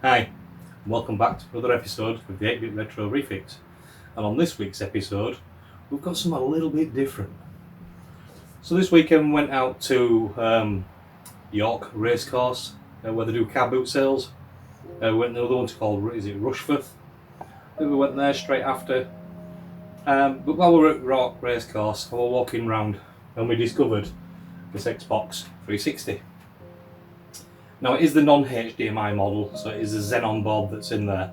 Hi, and welcome back to another episode of the 8-Bit Retro Refix. And on this week's episode, we've got something a little bit different. So this weekend we went out to York Racecourse, where they do Carboot sales. We went to another one called, Rushforth? Then we went there straight after. But while we were at York Racecourse, we were walking round and we discovered this Xbox 360. Now it is the non-HDMI model, so it is a Xenon board that's in there.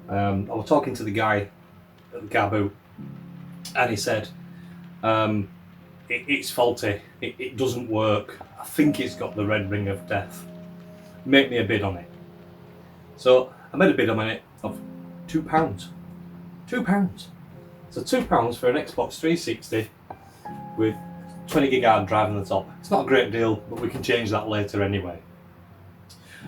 I was talking to the guy at the Carboot and he said it's faulty, it doesn't work, I think it's got the red ring of death. Make me a bid on it. So I made a bid on it of £2. £2! So £2 for an Xbox 360 with 20 gig hard drive on the top. It's not a great deal, but we can change that later anyway.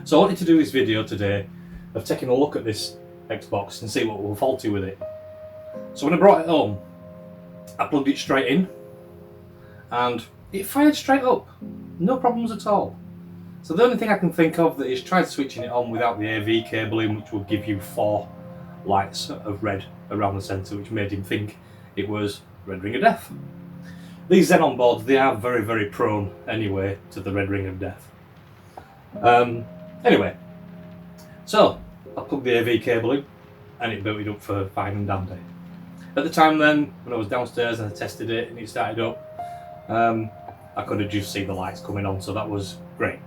So I wanted to do this video today of taking a look at this Xbox and see what was faulty with it. So when I brought it home, I plugged it straight in and it fired straight up, no problems at all. So the only thing I can think of that is tried switching it on without the AV cabling, which would give you 4 lights of red around the centre, which made him think it was red ring of death. These Xenon boards, they are very, very prone anyway to the red ring of death. Anyway, so I plugged the AV cable in and it booted up for fine and dandy. At the time then, when I was downstairs and I tested it and it started up, I could have just seen the lights coming on, so that was great.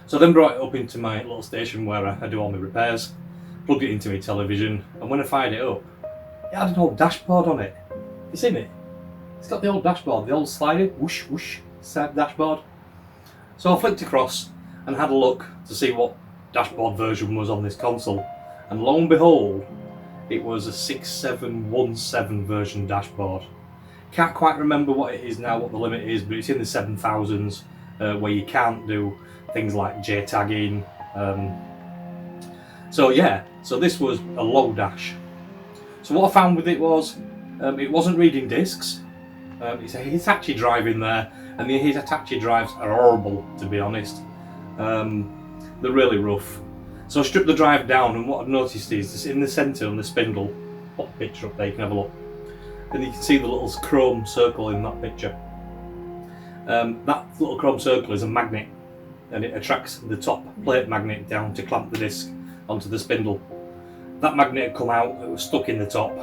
So I then brought it up into my little station where I do all my repairs, plugged it into my television, and when I fired it up, it had an old dashboard on it. You seen it? It's got the old dashboard, the old slider, whoosh whoosh, dashboard. So I flicked across and had a look to see what dashboard version was on this console, and lo and behold, it was a 6717 version dashboard. Can't quite remember what it is now, what the limit is, but it's in the 7000s, where you can't do things like Jtagging. So this was a low dash. So what I found with it was, it wasn't reading discs. It's a Hitachi drive in there, and the Hitachi drives are horrible, to be honest. They're really rough. So I stripped the drive down, and what I've noticed is this in the centre on the spindle. Put the picture up there, you can have a look. And you can see the little chrome circle in that picture. That little chrome circle is a magnet, and it attracts the top plate magnet down to clamp the disc onto the spindle. That magnet had come out, it was stuck in the top,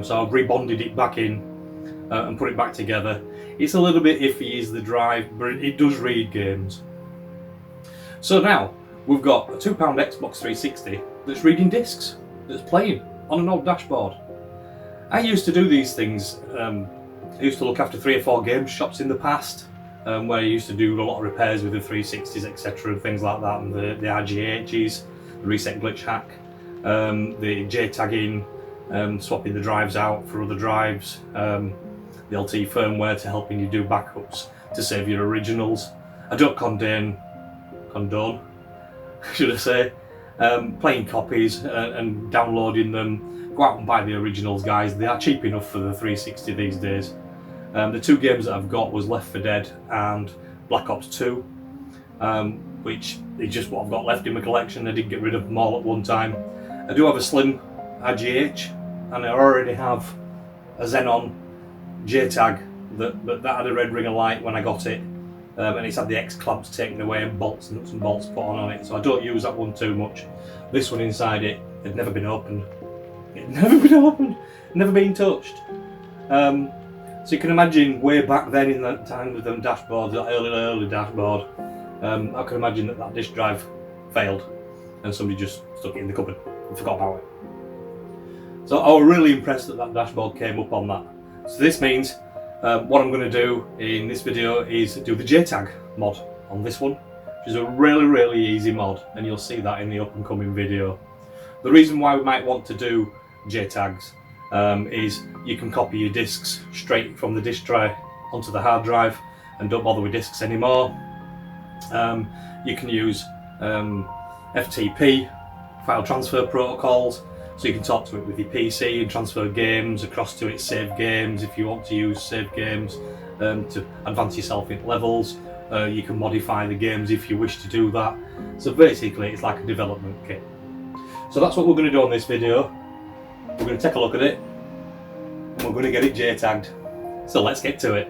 so I've rebonded it back in and put it back together. It's a little bit iffy is the drive, but it does read games. So now we've got a £2 Xbox 360 that's reading discs, that's playing on an old dashboard. I used to do these things. I used to look after 3 or 4 game shops in the past, where I used to do a lot of repairs with the 360s, etc., and things like that, and the RGHs, the reset glitch hack, the Jtagging, swapping the drives out for other drives, the LT firmware to helping you do backups to save your originals. I don't condone, should I say, playing copies and downloading them. Go out and buy the originals, guys. They are cheap enough for the 360 these days. The 2 games that I've got was Left 4 Dead and Black Ops 2, which is just what I've got left in my collection. I didn't get rid of them all at one time. I do have a slim RGH, and I already have a Xenon Jtag that had a red ring of light when I got it, and it's had the X clamps taken away and bolts, nuts and bolts put on it, so I don't use that one too much. This one inside it had never been opened. Never been touched. So you can imagine way back then in that time with them dashboards, that early dashboard, I can imagine that disk drive failed and somebody just stuck it in the cupboard and forgot about it. So I was really impressed that dashboard came up on that. So this means what I'm going to do in this video is do the Jtag mod on this one, which is a really easy mod, and you'll see that in the up and coming video. The reason why we might want to do Jtags is you can copy your discs straight from the disk drive onto the hard drive and don't bother with discs anymore. You can use FTP, file transfer protocols, so you can talk to it with your PC and transfer games across to it, save games if you want to use save games to advance yourself in levels, You can modify the games if you wish to do that. So basically it's like a development kit. So that's what we're going to do on this video. We're going to take a look at it and we're going to get it Jtagged. So let's get to it.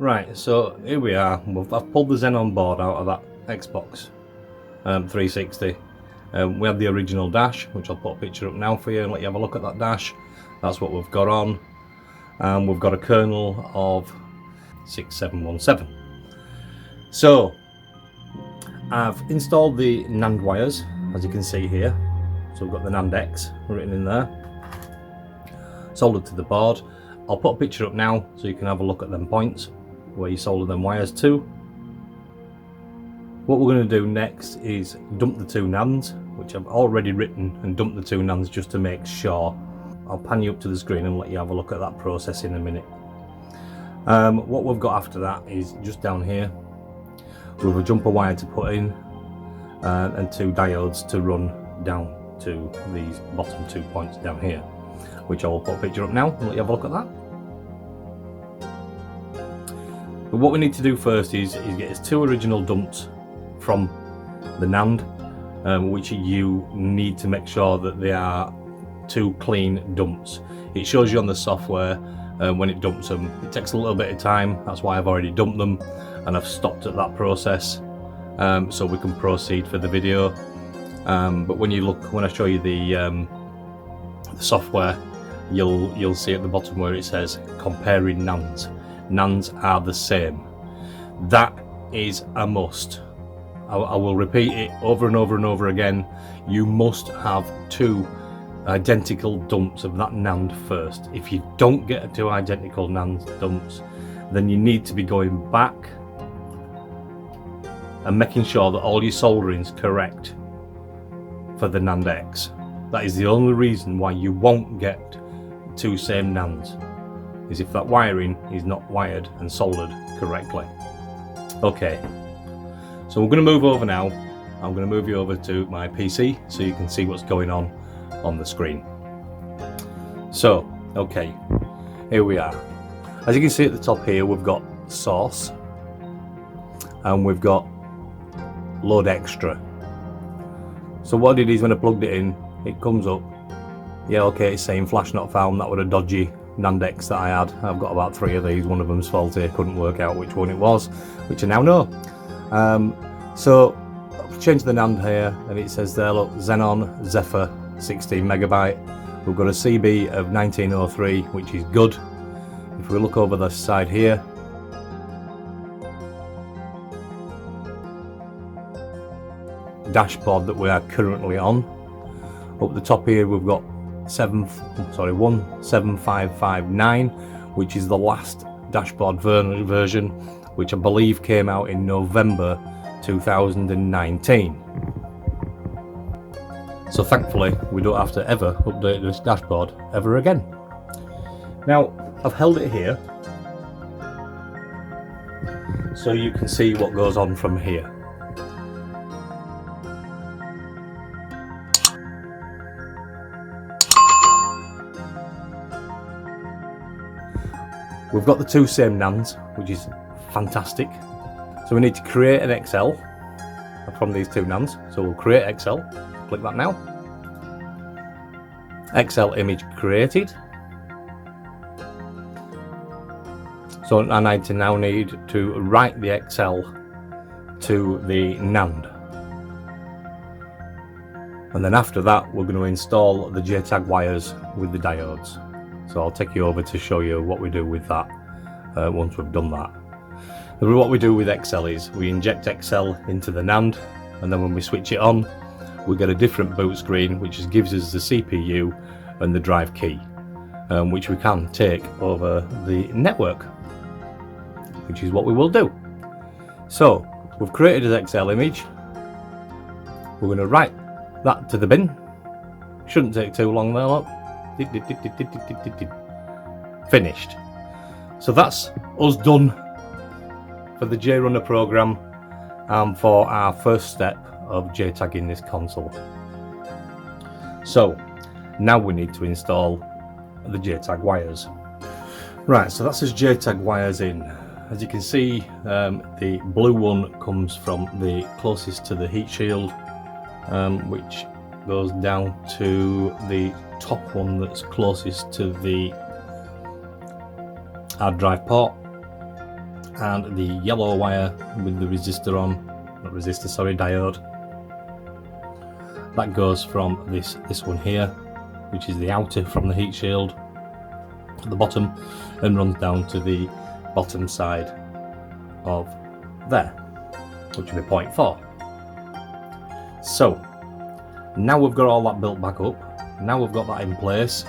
Right, so here we are. I've pulled the Xenon board out of that Xbox 360. We have the original dash, which I'll put a picture up now for you and let you have a look at that dash. That's what we've got on. And we've got a kernel of 6717. So I've installed the NAND wires, as you can see here. So we've got the NAND X written in there, soldered to the board. I'll put a picture up now so you can have a look at them points where you solder them wires to. What we're going to do next is dump the two NANDs, which I've already written, and dump the two NANDs just to make sure. I'll pan you up to the screen and let you have a look at that process in a minute. What we've got after that is just down here. We have a jumper wire to put in and two diodes to run down to these bottom 2 points down here, which I will put a picture up now and let you have a look at that. But what we need to do first is get us two original dumps from the NAND, which you need to make sure that they are two clean dumps. It shows you on the software when it dumps them. It takes a little bit of time, that's why I've already dumped them and I've stopped at that process so we can proceed for the video. But when I show you the software, you'll see at the bottom where it says comparing NANDs. NANDs are the same. That is a must. I will repeat it over and over and over again. You must have two identical dumps of that NAND first. If you don't get two identical NAND dumps, then you need to be going back and making sure that all your soldering is correct for the NAND X. That is the only reason why you won't get two same NANDs, is if that wiring is not wired and soldered correctly. Okay, so we're going to move over now. I'm going to move you over to my PC so you can see what's going on the screen. So, okay, here we are. As you can see at the top here, we've got source and we've got load extra. So what I did is when I plugged it in, it comes up. Yeah, okay, it's saying flash not found. That was a dodgy NAND X that I had. I've got about 3 of these. One of them's faulty. I couldn't work out which one it was, which I now know. So I've changed the NAND here, and it says there, look, Xenon Zephyr 16 megabyte. We've got a CB of 1903, which is good. If we look over the side here, dashboard that we are currently on. Up the top here we've got 17559, which is the last dashboard version, which I believe came out in November 2019. So thankfully we don't have to ever update this dashboard ever again. Now I've held it here so you can see what goes on from here. We've got the two same NANDs, which is fantastic. So we need to create an Xell from these two NANDs. So we'll create Xell, click that now. Xell image created. So I need to write the Xell to the NAND. And then after that, we're going to install the Jtag wires with the diodes. So I'll take you over to show you what we do with that once we've done that. What we do with Xell is we inject Xell into the NAND, and then when we switch it on, we get a different boot screen which gives us the CPU and the drive key, which we can take over the network, which is what we will do. So we've created an Xell image. We're going to write that to the bin, Shouldn't take too long there, look. Finished. So that's us done for the JRunner program and for our first step of Jtagging this console. So now we need to install the Jtag wires. Right, so that's his Jtag wires in. As you can see, the blue one comes from the closest to the heat shield, which goes down to the top one that's closest to the hard drive port, and the yellow wire with the resistor on, not resistor, sorry, diode, that goes from this one here, which is the outer from the heat shield at the bottom, and runs down to the bottom side of there, which will be 0.4. So now we've got all that built back up, now we've got that in place,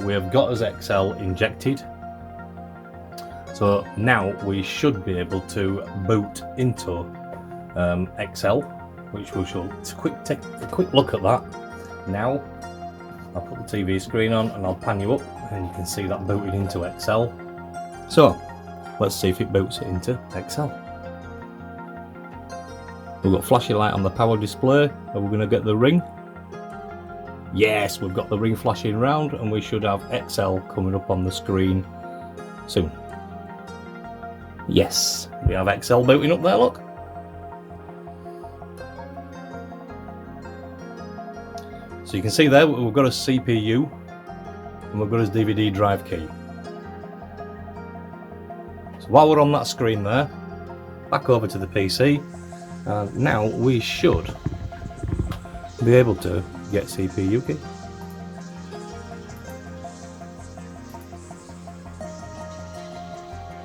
we have got us Xell injected, so now we should be able to boot into Xell, which we shall take a quick look at that. Now I'll put the TV screen on and I'll pan you up and you can see that booted into Xell. So let's see if it boots it into Xell. We've got flashing light on the power display. Are we going to get the ring? Yes, we've got the ring flashing round and we should have Xell coming up on the screen soon. Yes, we have Xell booting up there, look. So you can see there we've got a CPU and we've got his DVD drive key. So while we're on that screen there, back over to the PC, and now we should be able to get CPU key.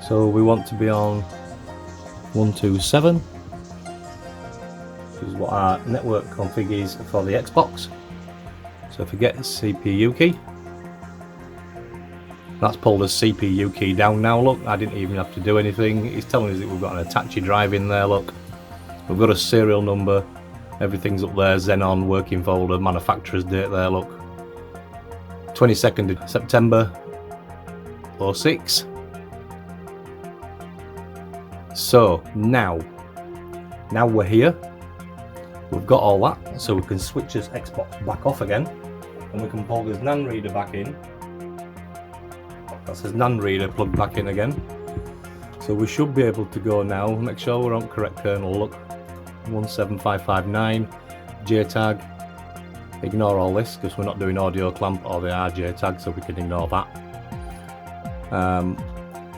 So we want to be on 127, which is what our network config is for the Xbox. So if we get the CPU key, that's pulled the CPU key down now, look, I didn't even have to do anything. It's telling us that we've got an Attache drive in there, look. We've got a serial number, everything's up there, Xenon, working folder, manufacturer's date there, look. 22nd of September 06. So now we're here, we've got all that, so we can switch this Xbox back off again, and we can pull this NAND reader back in. That's his NAND reader plugged back in again. So we should be able to go now, make sure we're on correct kernel, look, 17559, Jtag, ignore all this because we're not doing audio clamp or the Jtag, so we can ignore that.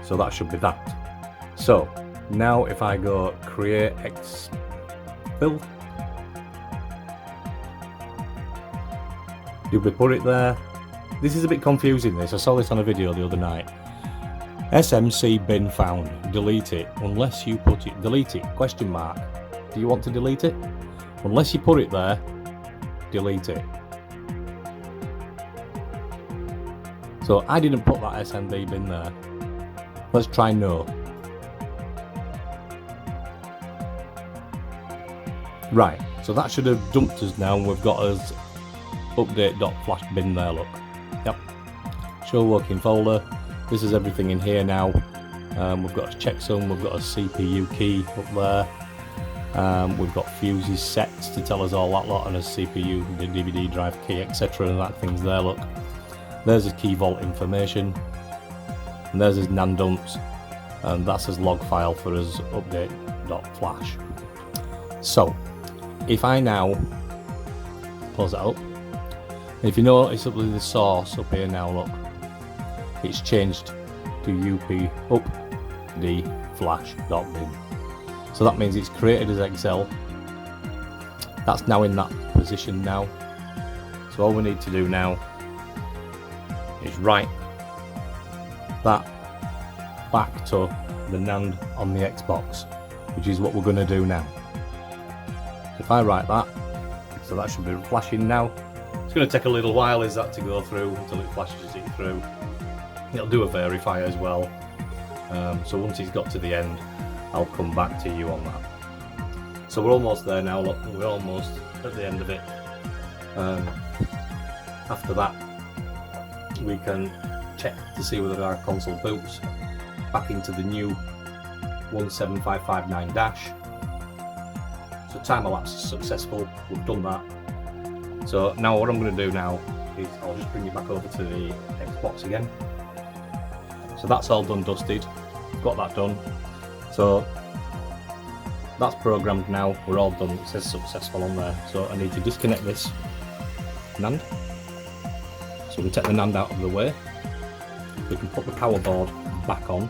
So that should be that. So now if I go create X build, you'll be put it there. This is a bit confusing, this. I saw this on a video the other night. SMC bin found. Delete it. Unless you put it. Delete it. Question mark. Do you want to delete it? Unless you put it there, delete it. So I didn't put that SMB bin there. Let's try no. Right, so that should have dumped us now, and we've got us update.flash bin there, look. Yep. Show working folder. This is everything in here now. We've got a checksum, we've got a CPU key up there. We've got fuses sets to tell us all that lot, and a CPU, the DVD drive key, etc. and that thing's there, look. There's his key vault information. And there's his NAND dumps. And that's his log file for his update.flash. So, if I now close that up, if you notice up with the source up here now, look, it's changed to up the flash.bin. So that means it's created as Xell. That's now in that position now. So all we need to do now is write that back to the NAND on the Xbox, which is what we're going to do now. If I write that, so that should be flashing now. It's going to take a little while is that to go through until it flashes it through. It'll do a verify as well. So once it's got to the end, I'll come back to you on that. So we're almost there now, look, we're almost at the end of it. after that we can check to see whether our console boots back into the new 17559 dash. So timer lapse is successful, we've done that. So now what I'm going to do now is I'll just bring you back over to the Xbox again. So that's all done, dusted, got that done. So that's programmed now, we're all done, it says successful on there. So I need to disconnect this NAND. So we can take the NAND out of the way. We can put the power board back on.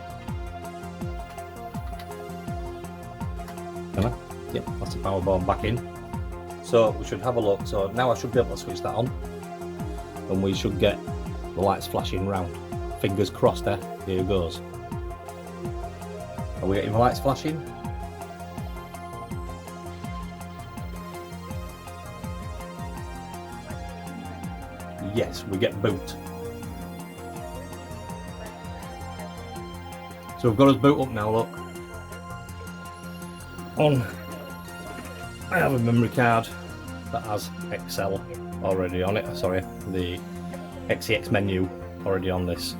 Can I? Yep, that's the power board back in. So we should have a look. So now I should be able to switch that on. And we should get the lights flashing round. Fingers crossed there, here it goes. Are we getting the lights flashing? Yes, we get boot. So we've got us boot up now, look. I have a memory card that has Xell already on it, sorry, the XEX menu already on this.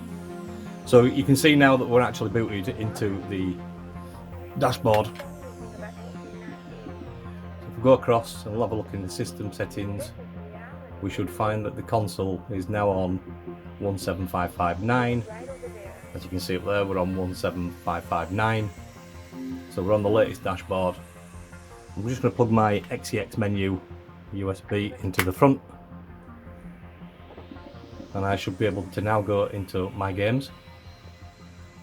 So you can see now that we're actually booted into the dashboard. So if we go across and we'll have a look in the system settings, we should find that the console is now on 17559. As you can see up there, we're on 17559. So we're on the latest dashboard. I'm just going to plug my XEX menu USB into the front. And I should be able to now go into my games.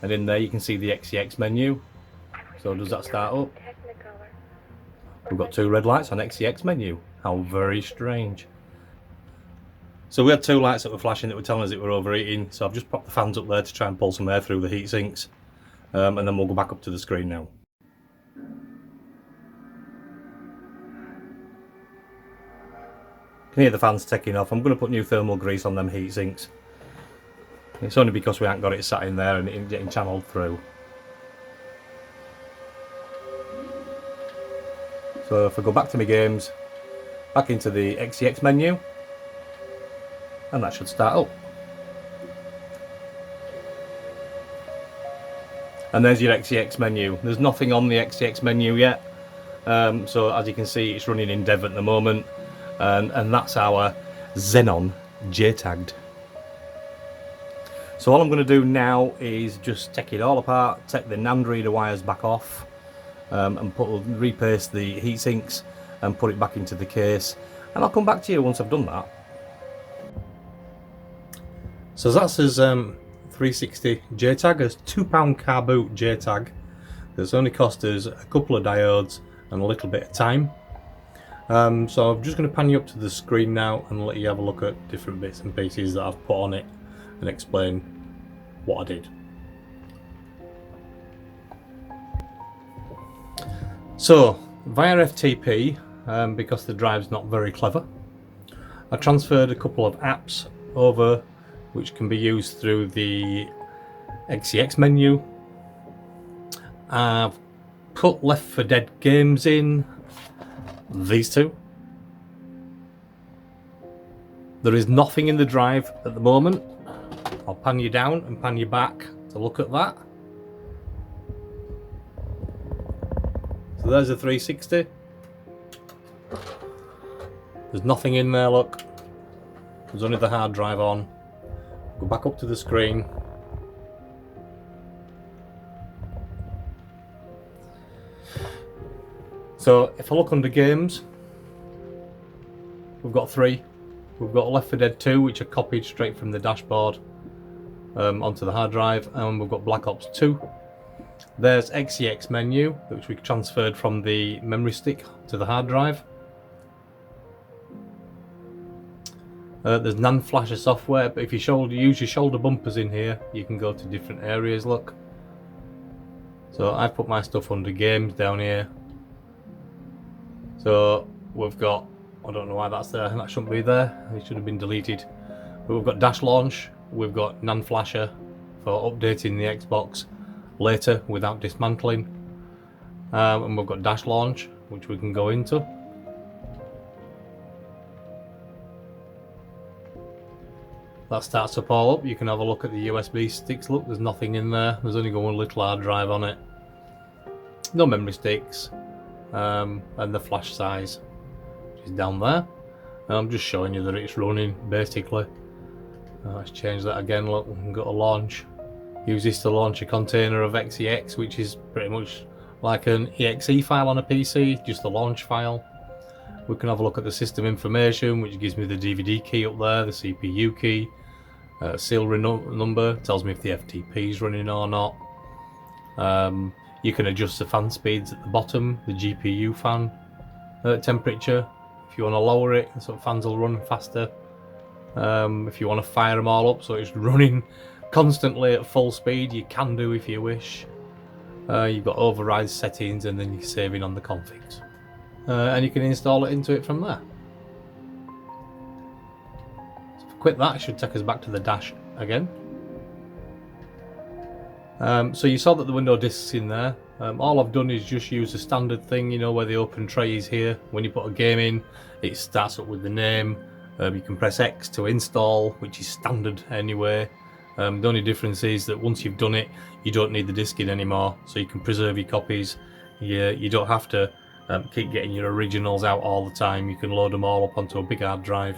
And in there you can see the XEX menu. So does that start up? We've got two red lights on XEX menu. How very strange. So we had two lights that were flashing that were telling us it were overheating, so I've just popped the fans up there to try and pull some air through the heat sinks, and then we'll go back up to the screen now. You can hear the fans taking off. I'm going to put new thermal grease on them heat sinks. It's only because we haven't got it sat in there and it getting channelled through. So if I go back to my games, back into the XEX menu, and that should start up. And there's your XEX menu. There's nothing on the XEX menu yet. So as you can see, it's running in dev at the moment. And that's our Xenon Jtagged. So all I'm going to do now is just take it all apart, take the NAND reader wires back off, and replace the heat sinks and put it back into the case. And I'll come back to you once I've done that. So that's his 360 Jtag, a £2 Carboot Jtag that's only cost us a couple of diodes and a little bit of time. So I'm just going to pan you up to the screen now and let you have a look at different bits and pieces that I've put on it and explain what I did. So via FTP, because the drive's not very clever, I transferred a couple of apps over which can be used through the XEX menu. I've put Left 4 Dead games in, these two. There is nothing in the drive at the moment. I'll pan you down and pan you back to look at that. So there's a 360. There's nothing in there, look. There's only the hard drive on. Go back up to the screen. So if I look under games, we've got three. We've got Left 4 Dead 2, which are copied straight from the dashboard onto the hard drive, and we've got Black Ops 2. There's XEX menu, which we transferred from the memory stick to the hard drive. There's NAND flasher software, but if you use your shoulder bumpers in here, you can go to different areas, look. So I've put my stuff under games down here. So we've got, I don't know why that's there, that shouldn't be there, it should have been deleted. But we've got dash launch, we've got NAND flasher for updating the Xbox later without dismantling. And we've got dash launch, which we can go into. that starts up all up. You can have a look at the USB sticks. Look, there's nothing in there. There's only got one little hard drive on it. No memory sticks. And the flash size is down there. And I'm just showing you that it's running basically. Let's change that again. Look, we can go to launch. Use this to launch a container of XEX, which is pretty much like an exe file on a PC, just the launch file. We can have a look at the system information, which gives me the DVD key up there, the CPU key, serial number, tells me if the FTP is running or not. You can adjust the fan speeds at the bottom, the GPU fan temperature. If you want to lower it, so fans will run faster. If you want to fire them all up so it's running constantly at full speed, you can do if you wish. You've got override settings, and then you're saving on the configs. And you can install it into it from there. So if I quit that, it should take us back to the dash again. So you saw that the window disk's in there. All I've done is just use the standard thing, you know, where the open tray is here. When you put a game in, it starts up with the name. You can press X to install, which is standard anyway. The only difference is that once you've done it, you don't need the disk in anymore, so you can preserve your copies. You don't have to keep getting your originals out all the time. You can load them all up onto a big hard drive,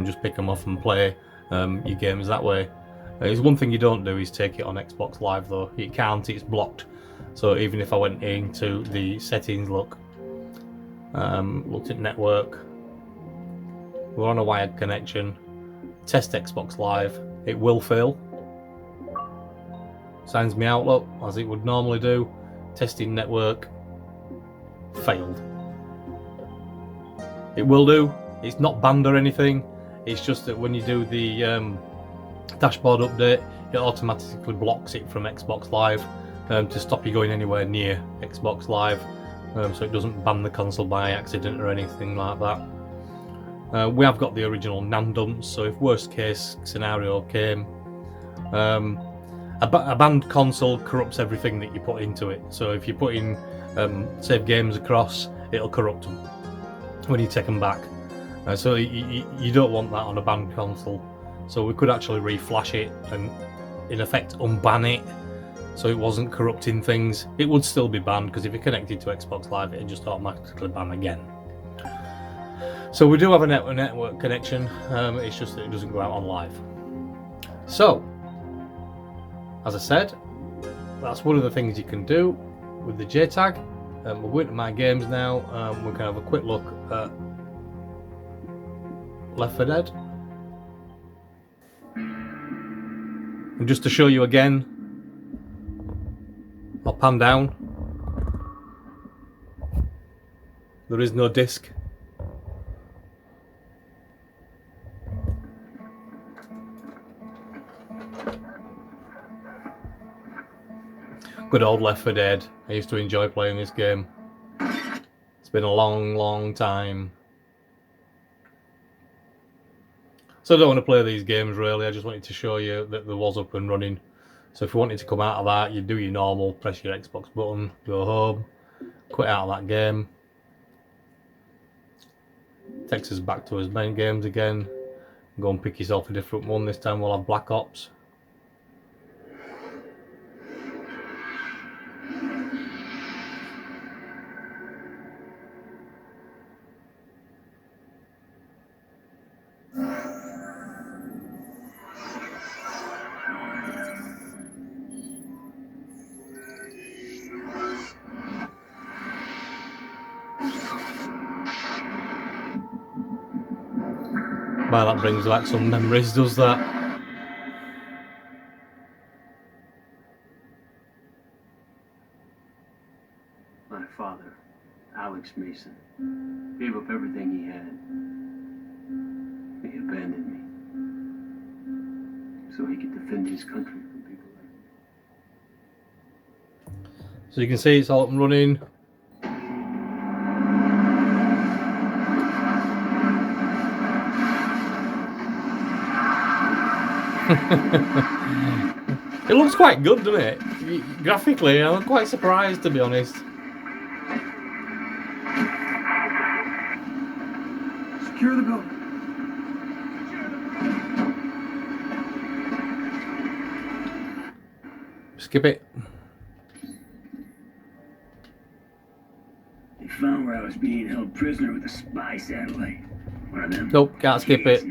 just pick them off and play your games that way. There's one thing you don't do is take it on Xbox Live though. You can't, it's blocked. So even if I went into the settings, looked at network, we're on a wired connection, test Xbox Live, it will fail. Signs me out, look, as it would normally do. Testing network, failed. It will do, it's not banned or anything, it's just that when you do the dashboard update, it automatically blocks it from Xbox Live to stop you going anywhere near Xbox Live, so it doesn't ban the console by accident or anything like that. We have got the original NAND dumps, so if worst case scenario came, a banned console corrupts everything that you put into it. So if you put in save games across, it'll corrupt them when you take them back. So you don't want that on a banned console. So we could actually reflash it and in effect unban it, so it wasn't corrupting things. It would still be banned because if you're connected to Xbox Live, it'd just automatically ban again. So we do have a network connection, it's just that it doesn't go out on live. So, as I said, that's one of the things you can do with the Jtag. We'll go into my games now. We can have a quick look at Left 4 Dead. And just to show you again, I'll pan down. There is no disc. Good old Left 4 Dead. I used to enjoy playing this game. It's been a long time. So I don't want to play these games really, I just wanted to show you that there was up and running. So if you wanted to come out of that, you do your normal, press your Xbox button, go home, quit out of that game. Takes us back to his main games again. Go and pick yourself a different one, this time we'll have Black Ops. Well, that brings back some memories, does that? My father, Alex Mason, gave up everything he had. He abandoned me so he could defend his country from people like me. So you can see it's all up and running. It looks quite good, doesn't it? Graphically, I'm quite surprised, to be honest. Secure the building. skip it. They found where I was being held prisoner with a spy satellite. One of them. Nope, can't skip it.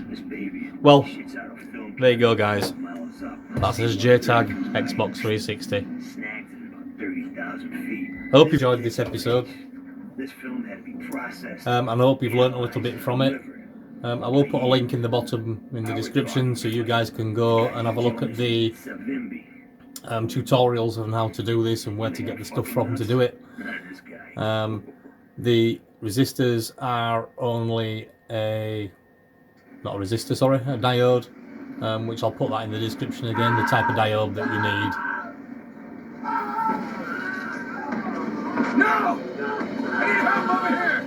This baby Well, shits out of film there you go, guys. miles up. That's his Jtag Xbox 360. Snagged at about 30,000 feet. I hope you enjoyed this episode. This film had to be processed. And I hope you've learnt a little bit from it. I will put a link in the bottom in the description so you guys can go and have a look at the tutorials on how to do this and where to get the stuff from to do it. The resistors are only a diode, which I'll put that in the description again, the type of diode that you need. No! I need help over here!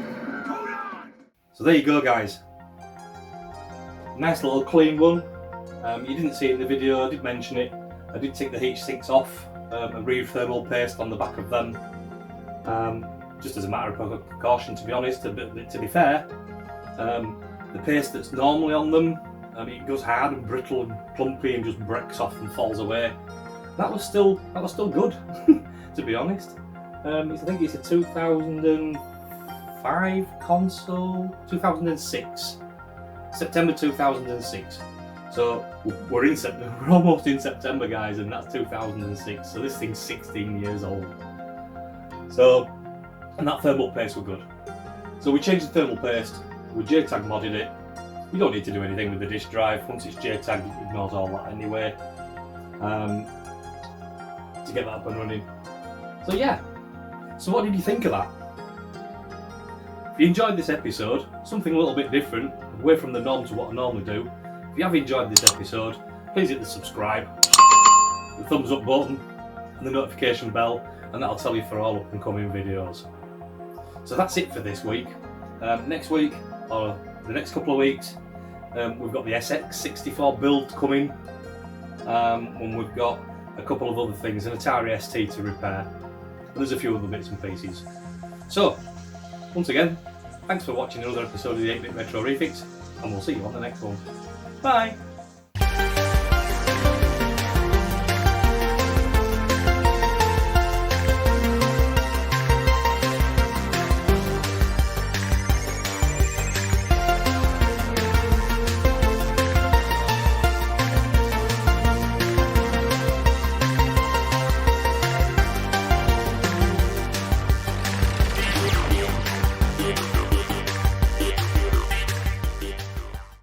Hold on! So there you go, guys. Nice little clean one. You didn't see it in the video, I did mention it. I did take the heat sinks off and breathe thermal paste on the back of them. Just as a matter of precaution, to be honest. But to be fair, the paste that's normally on them, it goes hard and brittle and clumpy and just breaks off and falls away. That was still good, to be honest. I think it's a 2005 console, 2006, September 2006. So we're almost in September, guys, and that's 2006. So this thing's 16 years old. So, and that thermal paste was good. So we changed the thermal paste. We Jtag modded it. You don't need to do anything with the disk drive. Once it's Jtag, it ignores all that anyway. To get that up and running. So yeah. So what did you think of that? If you enjoyed this episode, something a little bit different, away from the norm to what I normally do. If you have enjoyed this episode, please hit the subscribe, the thumbs up button, and the notification bell, and that'll tell you for all up and coming videos. So that's it for this week. Next week, or the next couple of weeks, we've got the SX64 build coming, and we've got a couple of other things, an Atari ST to repair, and there's a few other bits and pieces. So, once again, thanks for watching another episode of the 8-Bit Retro Refix, and we'll see you on the next one. Bye!